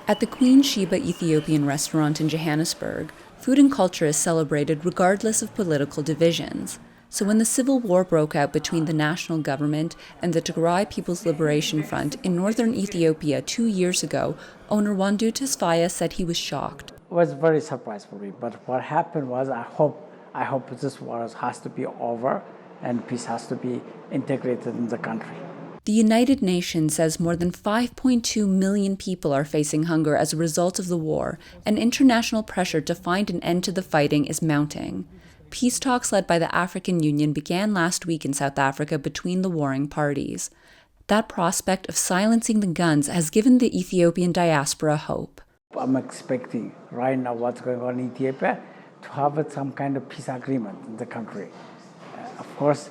At the Queen Sheba Ethiopian restaurant in Johannesburg, food and culture is celebrated regardless of political divisions. So when the civil war broke out between the national government and the Tigray People's Liberation Front in northern Ethiopia 2 years ago, owner Wandu Tesfaye said he was shocked. It was very surprised for me, but what happened was I hope this war has to be over and peace has to be integrated in the country. The United Nations says more than 5.2 million people are facing hunger as a result of the war, and international pressure to find an end to the fighting is mounting. Peace talks led by the African Union began last week in South Africa between the warring parties. That prospect of silencing the guns has given the Ethiopian diaspora hope. I'm expecting right now what's going on in Ethiopia to have some kind of peace agreement in the country. Of course,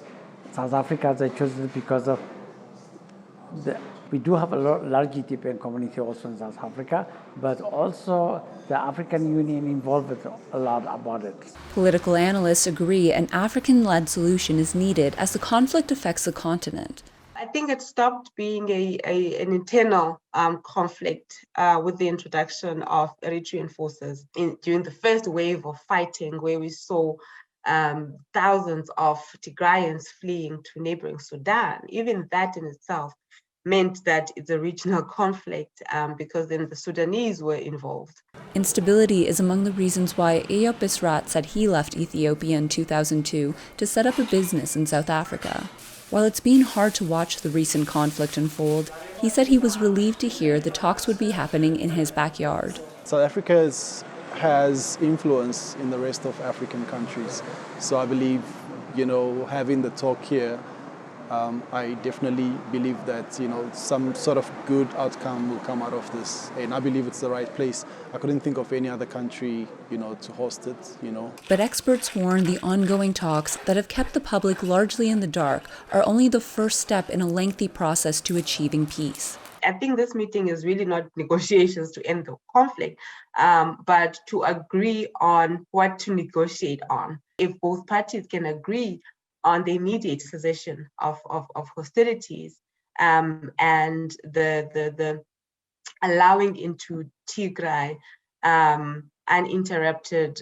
South Africa, they chose it because of we do have a large Ethiopian community also in South Africa, but also the African Union involved a lot about it. Political analysts agree an African-led solution is needed as the conflict affects the continent. I think it stopped being an internal conflict with the introduction of Eritrean forces during the first wave of fighting, where we saw thousands of Tigrayans fleeing to neighboring Sudan. Even that in itself meant that it's a regional conflict because then the Sudanese were involved. Instability is among the reasons why Eyop Bisrat said he left Ethiopia in 2002 to set up a business in South Africa. While it's been hard to watch the recent conflict unfold, he said he was relieved to hear the talks would be happening in his backyard. South Africa has influence in the rest of African countries. So I believe, having the talk here, I definitely believe that, some sort of good outcome will come out of this. And I believe it's the right place. I couldn't think of any other country, to host it, But experts warn the ongoing talks that have kept the public largely in the dark are only the first step in a lengthy process to achieving peace. I think this meeting is really not negotiations to end the conflict, but to agree on what to negotiate on. If both parties can agree on the immediate cessation of hostilities and the allowing into Tigray uninterrupted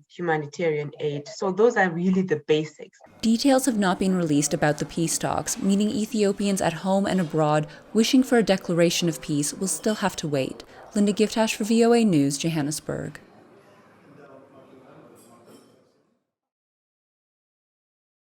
humanitarian aid. So those are really the basics. Details have not been released about the peace talks, meaning Ethiopians at home and abroad wishing for a declaration of peace will still have to wait. Linda Givetash for VOA News, Johannesburg.